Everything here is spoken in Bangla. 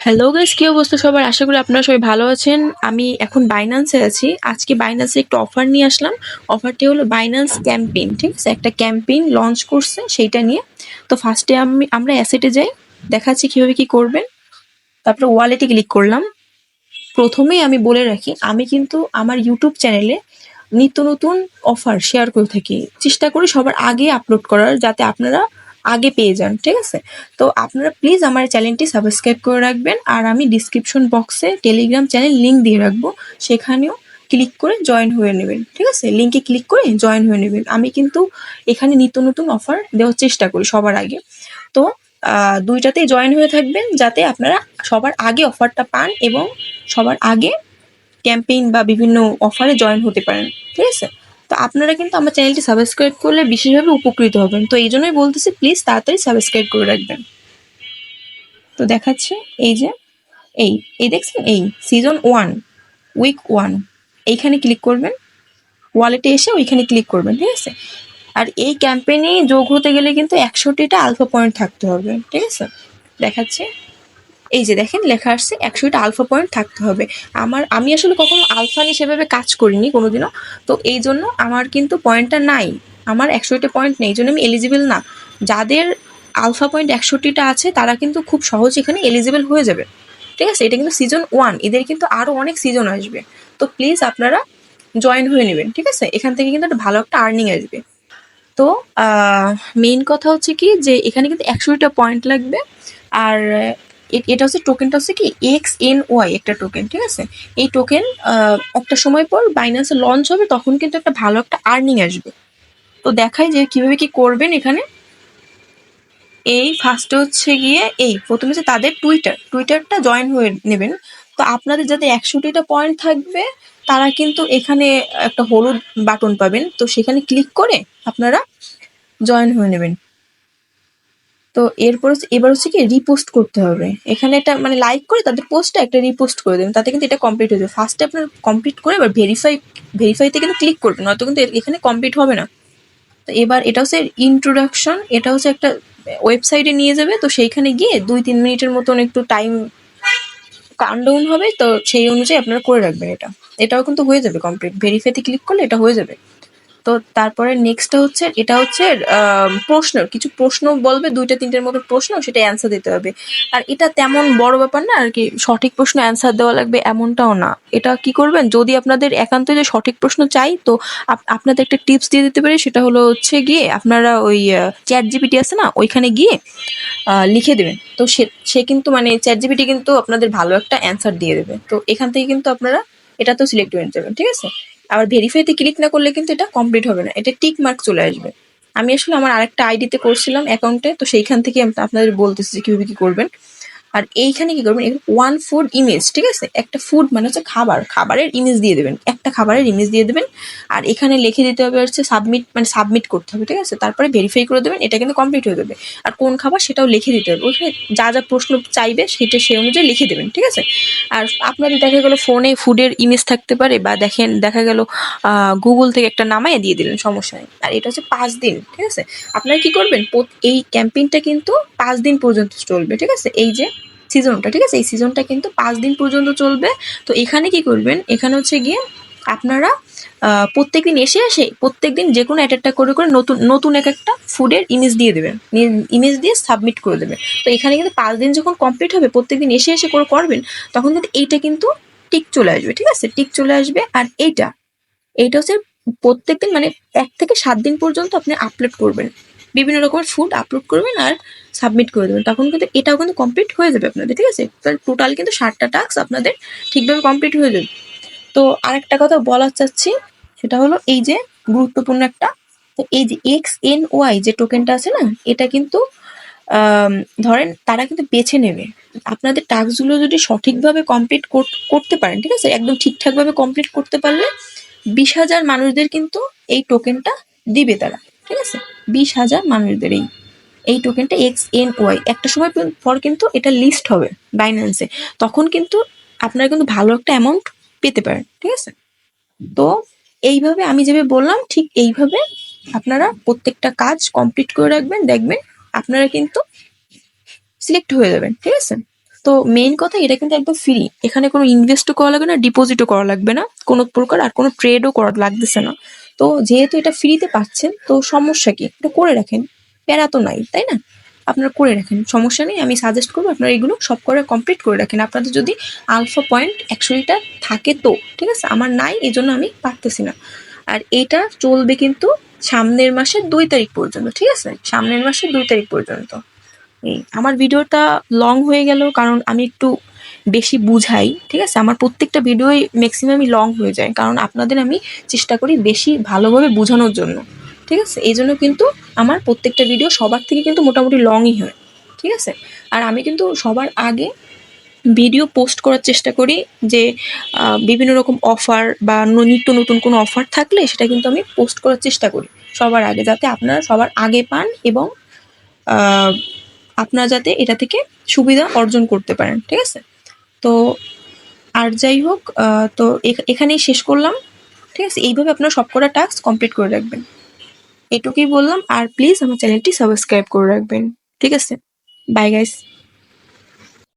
হ্যালো গাইস, কি অবস্থা সবার? আশা করি আপনারা সবাই ভালো আছেন। আমি এখন বাইন্যান্সে আছি। আজকে বাইন্যান্সে একটু অফার নিয়ে আসলাম। অফারটি হলো বাইন্যান্স ক্যাম্পেইন, ঠিক আছে? একটা ক্যাম্পেইন লঞ্চ করছে সেইটা নিয়ে। তো ফার্স্টে আমরা অ্যাসেটে যাই, দেখাচ্ছি কিভাবে কি করবেন। তারপরে ওয়ালেটে ক্লিক করলাম। প্রথমেই আমি বলে রাখি, আমি কিন্তু আমার ইউটিউব চ্যানেলে নিত্য নতুন অফার শেয়ার করে থাকি। চেষ্টা করি সবার আগে আপলোড করার, যাতে আপনারা আগে পেয়ে যান, ঠিক আছে? তো আপনারা প্লিজ আমার চ্যানেলটি সাবস্ক্রাইব করে রাখবেন, আর আমি ডিসক্রিপশন বক্সে টেলিগ্রাম চ্যানেল লিঙ্ক দিয়ে রাখবো, সেখানেও ক্লিক করে জয়েন হয়ে নেবেন, ঠিক আছে? লিঙ্কে ক্লিক করে জয়েন হয়ে নেবেন। আমি কিন্তু এখানে নিত্য নতুন অফার দেওয়ার চেষ্টা করি সবার আগে। তো দুইটাতেই জয়েন হয়ে থাকবেন, যাতে আপনারা সবার আগে অফারটা পান এবং সবার আগে ক্যাম্পেইন বা বিভিন্ন অফারে জয়েন হতে পারেন, ঠিক আছে? তো আপনারা কিন্তু আমার চ্যানেলটি সাবস্ক্রাইব করলে বিশেষভাবে উপকৃত হবেন। তো এই জন্যই বলতেছি, প্লিজ তাড়াতাড়ি সাবস্ক্রাইব করে রাখবেন। তো দেখাচ্ছে এই যে এই এই দেখছেন, এই সিজন 1 উইক 1, এইখানে ক্লিক করবেন। ওয়ালেটে এসে ওইখানে ক্লিক করবেন, ঠিক আছে? আর এই ক্যাম্পেইনে যোগ হতে গেলে কিন্তু 100টা আলফা পয়েন্ট থাকতে হবে, ঠিক আছে? দেখাচ্ছে এই যে দেখেন লেখা আসছে 100টা আলফা পয়েন্ট থাকতে হবে। আমি আসলে কখনো আলফা নিয়ে সেভাবে কাজ করিনি কোনোদিনও। তো এই জন্য আমার কিন্তু পয়েন্টটা নাই। আমার 100টা পয়েন্ট নেই, এই জন্য আমি এলিজিবল না। যাদের আলফা পয়েন্ট 100টা আছে তারা কিন্তু খুব সহজ এখানে এলিজিবল হয়ে যাবে, ঠিক আছে? এটা কিন্তু সিজন 1, এদের কিন্তু আরও অনেক সিজন আসবে। তো প্লিজ আপনারা জয়েন হয়ে নেবেন, ঠিক আছে? এখান থেকে কিন্তু একটা ভালো একটা আর্নিং আসবে। তো মেইন কথা হচ্ছে কি, যে এখানে কিন্তু 100টা পয়েন্ট লাগবে। আর এটা হচ্ছে টোকেনটা হচ্ছে কি XNY একটা টোকেন, ঠিক আছে? এই টোকেন একটা সময় পর বাইন্যান্সে লঞ্চ হবে, তখন কিন্তু একটা ভালো একটা আর্নিং আসবে। তো দেখাই যে কিভাবে কি করবেন এখানে। এই ফার্স্টে হচ্ছে গিয়ে প্রথমে যে তাদের টুইটারটা জয়েন হয়ে নেবেন। তো আপনাদের যাতে 100টা পয়েন্ট থাকবে, তারা কিন্তু এখানে একটা হলুদ বাটন পাবেন, তো সেখানে ক্লিক করে আপনারা জয়েন হয়ে নেবেন। তো এবার হচ্ছে কি রিপোস্ট করতে হবে। এখানে একটা মানে লাইক করে তাদের পোস্টটা একটা রিপোস্ট করে দেবেন, তাতে কিন্তু এটা কমপ্লিট হয়ে যাবে। ফার্স্টে আপনার কমপ্লিট করে এবার ভেরিফাইতে কিন্তু ক্লিক করবেন, নয়তো কিন্তু এখানে কমপ্লিট হবে না। তো এবার এটা হচ্ছে ইন্ট্রোডাকশন, এটা হচ্ছে একটা ওয়েবসাইটে নিয়ে যাবে। তো সেইখানে গিয়ে 2-3 মিনিটের মতন একটু টাইম কাউন্টডাউন হবে, তো সেই অনুযায়ী আপনারা করে রাখবেন। এটাও কিন্তু হয়ে যাবে কমপ্লিট, ভেরিফাইতে ক্লিক করলে এটা হয়ে যাবে। তো তারপরে নেক্সটটা হচ্ছে, এটা হচ্ছে কিছু প্রশ্ন বলবে, 2-3টের মতো প্রশ্ন, সেটা অ্যান্সার দিতে হবে। আর এটা তেমন বড় ব্যাপার না আর কি, সঠিক প্রশ্ন অ্যান্সার দেওয়া লাগবে এমনটাও না। এটা কি করবেন, যদি আপনাদের একান্ত যে সঠিক প্রশ্ন চাই, তো আপনাদের একটা টিপস দিয়ে দিতে পারি। সেটা হচ্ছে গিয়ে আপনারা ওই চ্যাট জিপিটি আছে না, ওইখানে গিয়ে লিখে দেবেন। তো সে কিন্তু মানে চ্যাট জিপিটি কিন্তু আপনাদের ভালো একটা অ্যান্সার দিয়ে দেবে। তো এখান থেকে কিন্তু আপনারা এটা তো সিলেক্ট হয়ে যাবেন, ঠিক আছে? আবার ভেরিফাইতে ক্লিক না করলে কিন্তু এটা কমপ্লিট হবে না, এটা টিক মার্ক চলে আসবে। আমি আসলে আমার আরেকটা আইডিতে করছিলাম অ্যাকাউন্টে, তো সেইখান থেকে আপনাদের বলতেছি যে কিভাবে কি করবেন। আর এইখানে কি করবেন, ওয়ান ফুড ইমেজ, ঠিক আছে? একটা ফুড মানে হচ্ছে খাবারের ইমেজ দিয়ে দেবেন, একটা খাবারের ইমেজ দিয়ে দেবেন। আর এখানে লিখে দিতে হবে হচ্ছে সাবমিট, মানে সাবমিট করতে হবে, ঠিক আছে? তারপরে ভেরিফাই করে দেবেন, এটা কিন্তু কমপ্লিট হয়ে যাবে। আর কোন খাবার সেটাও লিখে দিতে হবে, ওইখানে যা যা প্রশ্ন চাইবে সেটা সেই অনুযায়ী লিখে দেবেন, ঠিক আছে? আর আপনাদের দেখা গেল ফোনে ফুডের ইমেজ থাকতে পারে, বা দেখা গেল গুগল থেকে একটা নামায় দিয়ে দিলেন, সমস্যা নেই। আর এটা হচ্ছে 5 দিন, ঠিক আছে? আপনারা কি করবেন, এই ক্যাম্পেইনটা কিন্তু 5 দিন পর্যন্ত চলবে, ঠিক আছে? এই যে সিজনটা, ঠিক আছে? এই সিজনটা কিন্তু 5 দিন পর্যন্ত চলবে। তো এখানে কি করবেন, এখানে হচ্ছে গিয়ে আপনারা প্রত্যেকদিন প্রত্যেকদিন যে কোনো একটা করে করে নতুন নতুন একটা ফুডের ইমেজ দিয়ে দেবেন, ইমেজ দিয়ে সাবমিট করে দেবেন। তো এখানে কিন্তু 5 দিন যখন কমপ্লিট হবে, প্রত্যেকদিন এসে করে করবেন, তখন কিন্তু এইটা কিন্তু টিক চলে আসবে, ঠিক আছে? টিক চলে আসবে। আর এইটা হচ্ছে প্রত্যেকদিন মানে 1 থেকে 7 দিন পর্যন্ত আপনি আপলোড করবেন, বিভিন্ন রকমের ফুড আপলোড করবেন আর সাবমিট করে দেবেন, তখন কিন্তু এটাও কিন্তু কমপ্লিট হয়ে যাবে আপনাদের, ঠিক আছে? তাহলে টোটাল কিন্তু 7টা টাস্ক আপনাদের ঠিকভাবে কমপ্লিট হয়ে যাবে। তো আরেকটা কথা বলার চাচ্ছি, সেটা হলো এই যে গুরুত্বপূর্ণ একটা, তো এই যে XNY যে টোকেনটা আছে না, এটা কিন্তু ধরেন তারা কিন্তু বেছে নেবে। আপনাদের টাস্কগুলো যদি সঠিকভাবে কমপ্লিট করতে পারেন, ঠিক আছে? একদম ঠিকঠাকভাবে কমপ্লিট করতে পারলে 20,000 মানুষদের কিন্তু এই টোকেনটা দিবে তারা, ঠিক আছে? 20,000 মানুষদের এই টোকেনটা XNY একটা সময় পর কিন্তু এটা লিস্ট হবে বাইন্যান্সে, তখন কিন্তু আপনারা কিন্তু ভালো একটা অ্যামাউন্ট পেতে পারেন, ঠিক আছে? তো এইভাবে আমি যেভাবে বললাম, ঠিক এইভাবে আপনারা প্রত্যেকটা কাজ কমপ্লিট করে রাখবেন, দেখবেন আপনারা কিন্তু সিলেক্ট হয়ে যাবেন, ঠিক আছে? তো মেইন কথা, এটা কিন্তু একদম ফ্রি। এখানে কোনো ইনভেস্টও করা লাগবে না, ডিপোজিটও করা লাগবে না, কোনো প্রকার আর কোনো ট্রেডও করা লাগতেছে না। তো যেহেতু এটা ফ্রিতে পাচ্ছেন, তো সমস্যা কি, এটা করে রাখেন, প্যারা তো নাই, তাই না? আপনারা করে রাখেন, সমস্যা নেই। আমি সাজেস্ট করবো আপনারা এগুলো সব করে কমপ্লিট করে রাখেন। আপনাদের যদি আলফা পয়েন্ট 100টা থাকে তো ঠিক আছে, আমার নাই, এই জন্য আমি পারতেছি না। আর এটা চলবে কিন্তু সামনের মাসের 2 তারিখ পর্যন্ত, ঠিক আছে? সামনের মাসের 2 তারিখ পর্যন্ত। এই আমার ভিডিওটা লং হয়ে গেল কারণ আমি একটু বেশি বুঝাই, ঠিক আছে? আমার প্রত্যেকটা ভিডিওই ম্যাক্সিমামই লং হয়ে যায়, কারণ আপনাদের আমি চেষ্টা করি বেশি ভালোভাবে বোঝানোর জন্য, ঠিক আছে? এই জন্য কিন্তু আমার প্রত্যেকটা ভিডিও সবার থেকে কিন্তু মোটামুটি লংই হয়, ঠিক আছে? আর আমি কিন্তু সবার আগে ভিডিও পোস্ট করার চেষ্টা করি যে বিভিন্ন রকম অফার বা নিত্য নতুন কোনো অফার থাকলে সেটা কিন্তু আমি পোস্ট করার চেষ্টা করি সবার আগে, যাতে আপনারা সবার আগে পান এবং আহ, আপনারা যাতে এটা থেকে সুবিধা অর্জন করতে পারেন, ঠিক আছে? তো আর যাই হোক, তো এখানেই শেষ করলাম, ঠিক আছে? এইভাবে আপনারা সবকটা টাস্ক কমপ্লিট করে রাখবেন, এটুকুই বললাম। আর প্লিজ আমার চ্যানেলটি সাবস্ক্রাইব করে রাখবেন, ঠিক আছে? Bye guys.